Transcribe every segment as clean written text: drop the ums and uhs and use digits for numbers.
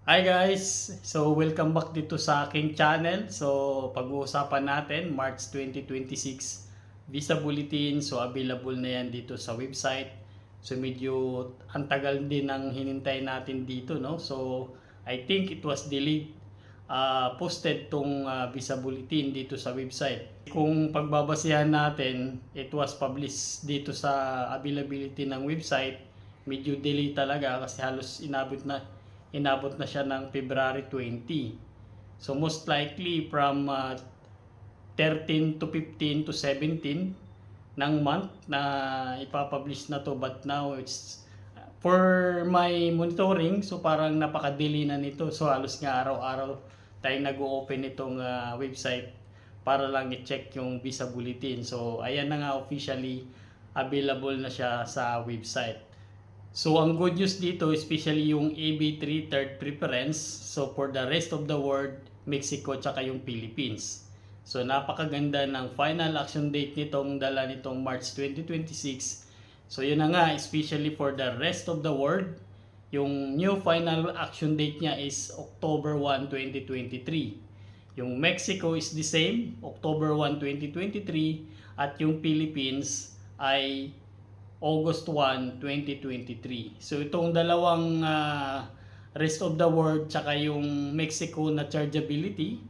Hi guys! So welcome back dito sa aking channel. So pag-uusapan natin March 2026 Visa Bulletin. So available na yan dito sa website. So medyo ang tagal din ang hinintay natin dito, no? So I think it was delayed, posted tong Visa Bulletin dito sa website. Kung pagbabasihan natin, it was published dito sa availability ng website. Medyo delay talaga kasi halos inabot na siya ng February 20. So most likely from 13 to 15 to 17 ng month na ipapublish na to, but now it's for my monitoring, so parang napakadili na nito. So halos nga araw-araw tayong nag-open itong website para lang i-check yung visa bulletin. So ayan na nga, officially available na siya sa website. So ang good news dito, especially yung AB3 third preference, so for the rest of the world, Mexico tsaka yung Philippines. So napakaganda ng final action date nitong dala nitong March 2026. So yun na nga, especially for the rest of the world, yung new final action date niya is October 1, 2023. Yung Mexico is the same, October 1, 2023, at yung Philippines ay August 1, 2023. So itong dalawang rest of the world tsaka yung Mexico na chargeability,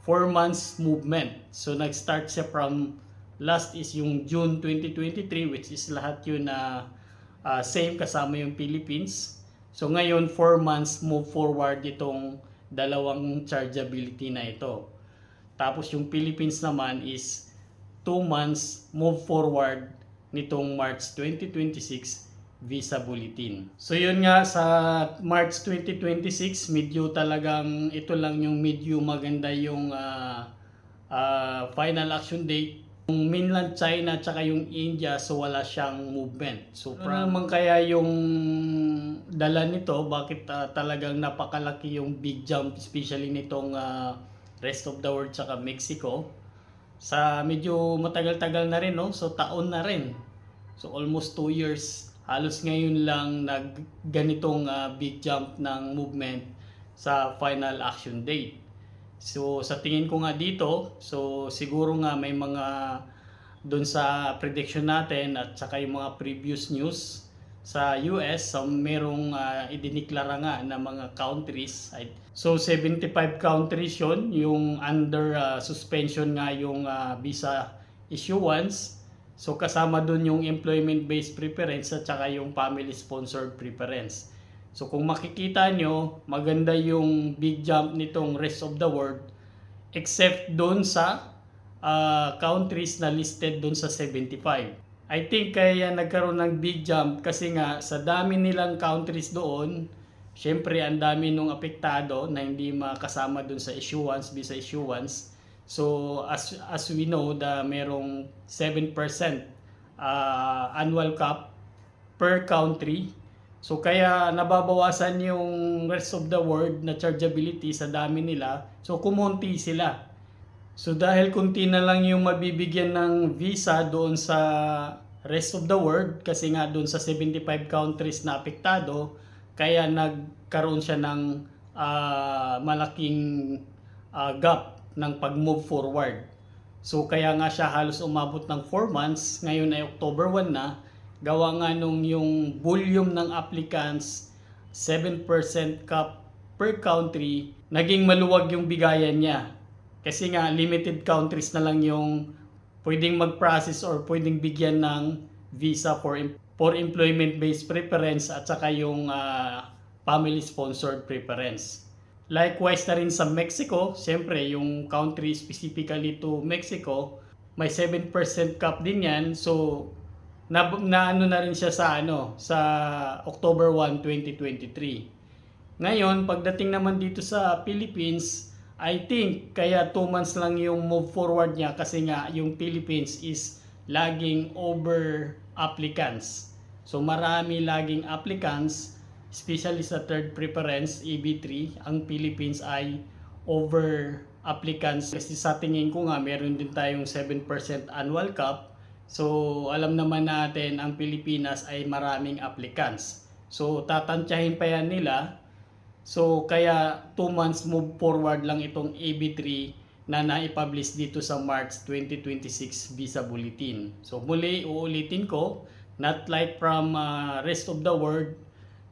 4 months movement. So nag-start siya from last is yung June 2023, which is lahat yun na same kasama yung Philippines. So ngayon 4 months move forward itong dalawang chargeability na ito. Tapos yung Philippines naman is 2 months move forward nitong March 2026 Visa Bulletin. So yun nga, sa March 2026, medyo talagang ito lang yung medyo maganda yung final action date. Yung mainland China tsaka yung India, so wala siyang movement. So ano naman kaya yung dala nito, bakit talagang napakalaki yung big jump, especially nitong rest of the world tsaka Mexico? Sa medyo matagal-tagal na rin, no? So taon na rin. So almost 2 years. Halos ngayon lang ganitong big jump ng movement sa final action date. So sa tingin ko nga dito, so siguro nga may mga doon sa prediction natin at saka yung mga previous news sa US, so merong idiniklara nga na mga countries. So 75 countries yun, yung under suspension nga yung visa issuance. So kasama dun yung employment-based preference at saka yung family-sponsored preference. So kung makikita nyo, maganda yung big jump nitong rest of the world, except dun sa countries na listed dun sa 75. I think kaya nagkaroon ng big jump kasi nga sa dami nilang countries doon, syempre ang dami nung apektado na hindi makasama doon sa issuance, visa issuance. So as we know, merong 7% annual cap per country. So kaya nababawasan yung rest of the world na chargeability sa dami nila. So kumonti sila. So dahil kunti na lang yung mabibigyan ng visa doon sa rest of the world, kasi nga doon sa 75 countries na apektado, kaya nagkaroon siya ng malaking gap ng pag-move forward. So kaya nga siya halos umabot ng 4 months, ngayon ay October 1 na, gawa nga nung yung volume ng applicants, 7% cap per country, naging maluwag yung bigayan niya. Kasi nga limited countries na lang yung pwedeng mag-process or pwedeng bigyan ng visa for employment-based preference at saka yung family-sponsored preference. Likewise na rin sa Mexico, siyempre yung country specifically to Mexico, may 7% cap din yan. So na ano na rin siya sa October 1, 2023. Ngayon, pagdating naman dito sa Philippines, I think kaya 2 months lang yung move forward niya kasi nga yung Philippines is laging over applicants. So marami laging applicants, especially sa third preference, EB3, ang Philippines ay over applicants. Kasi sa tingin ko nga, meron din tayong 7% annual cap. So alam naman natin ang Pilipinas ay maraming applicants. So tatantyahin pa yan nila So kaya 2 months move forward lang itong AB3 na naipublish dito sa March 2026 Visa Bulletin. So muli uulitin ko, not like from rest of the world.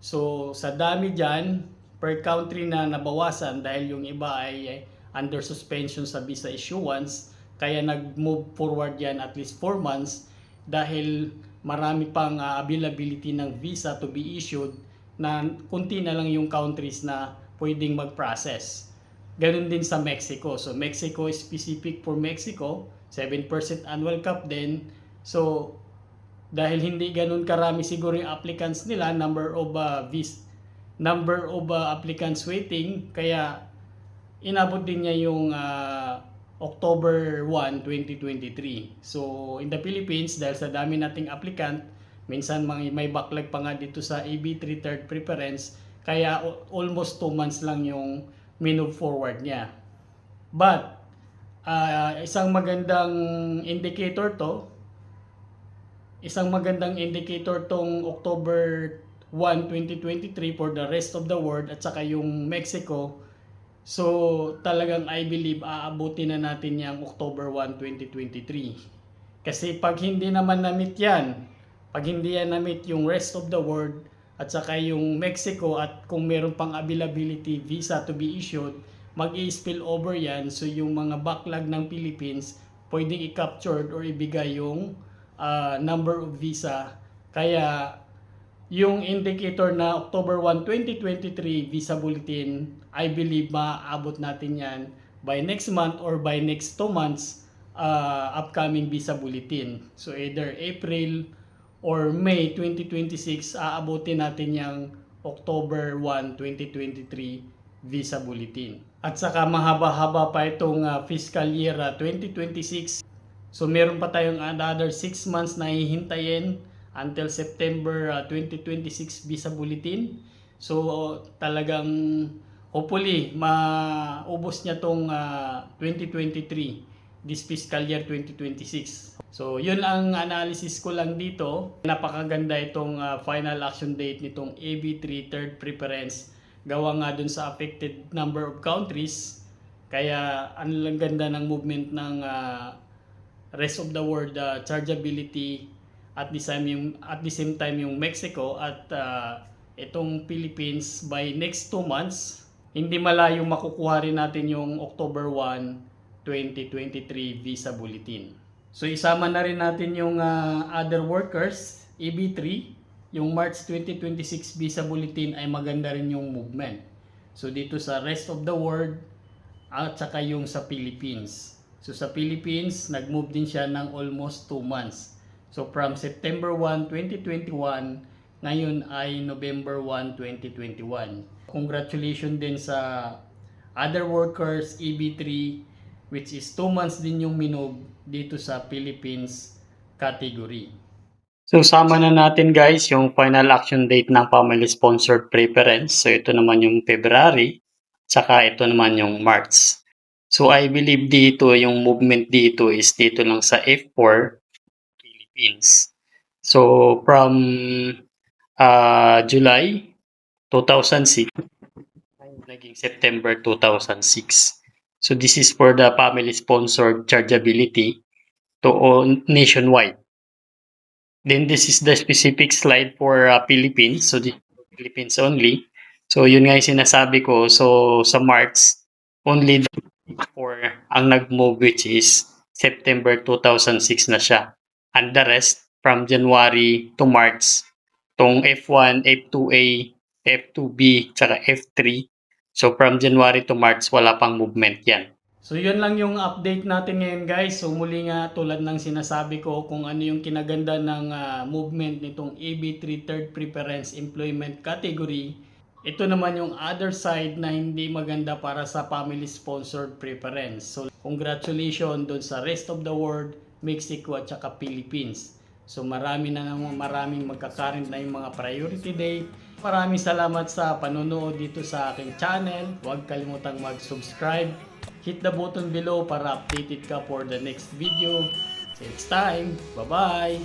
So sa dami dyan, per country na nabawasan dahil yung iba ay under suspension sa visa issuance, kaya nag-move forward yan at least 4 months dahil marami pang availability ng visa to be issued na kunti na lang yung countries na pwedeng mag-process. Ganun din sa Mexico. So Mexico is specific for Mexico, 7% annual cap din. So dahil hindi ganun karami siguro yung applicants nila, number of applicants waiting, kaya inabot din niya yung October 1, 2023. So in the Philippines, dahil sa dami nating applicant, minsan may backlog pa nga dito sa AB3 third preference, kaya almost 2 months lang yung move forward niya. But isang magandang indicator tong October 1, 2023 for the rest of the world at saka yung Mexico. So talagang I believe aabutin na natin yung October 1, 2023. Kasi pag hindi naman na-meet yan, pag hindi yan na-meet yung rest of the world at saka yung Mexico, at kung meron pang availability visa to be issued, mag-i-spill over yan. So yung mga backlog ng Philippines, pwedeng i-captured or ibigay yung number of visa. Kaya yung indicator na October 1, 2023 Visa Bulletin, I believe maaabot natin yan by next month or by next 2 months upcoming Visa Bulletin. So either April or May 2026, aabutin natin yung October 1, 2023 Visa Bulletin. At saka mahaba-haba pa itong fiscal year 2026. So meron pa tayong another 6 months na hihintayin until September 2026 Visa Bulletin. So talagang hopefully maubos niya tong 2023, this fiscal year 2026. So yun ang analysis ko lang dito. Napakaganda itong final action date nitong AB3 third preference, gawa nga dun sa affected number of countries. Kaya ang ganda ng movement ng rest of the world chargeability, at the same time yung Mexico at itong Philippines by next 2 months. Hindi malayo makukuha rin natin yung October 1, 2023 Visa Bulletin. So isama na rin natin yung other workers, EB3. Yung March 2026 Visa Bulletin ay maganda rin yung movement. So dito sa rest of the world at saka yung sa Philippines. So sa Philippines, nag-move din siya ng almost 2 months. So from September 1, 2021, ngayon ay November 1, 2021. Congratulations din sa other workers, EB3, which is 2 months din yung minob dito sa Philippines category. So sama na natin guys yung final action date ng family sponsored preference. So ito naman yung February, saka ito naman yung March. So I believe dito yung movement dito is dito lang sa F4 Philippines. So from July 2006 naging September 2006. So this is for the family sponsored chargeability to all nationwide. Then this is the specific slide for Philippines. So the Philippines only. So yun nga yung sinasabi ko. So sa March, only for ang nag-move, which is September 2006 na siya. And the rest from January to March, tong F1, F2A, F2B, tsaka F3. So from January to March, wala pang movement yan. So yun lang yung update natin ngayon guys. So muli nga tulad ng sinasabi ko kung ano yung kinaganda ng movement nitong AB3 third preference employment category. Ito naman yung other side na hindi maganda para sa family sponsored preference. So congratulations doon sa rest of the world, Mexico at saka Philippines. So maraming magkakaroon na yung mga priority date. Maraming salamat sa panonood dito sa aking channel. Huwag kalimutang mag-subscribe. Hit the button below para updated ka for the next video. See you next time. Bye-bye!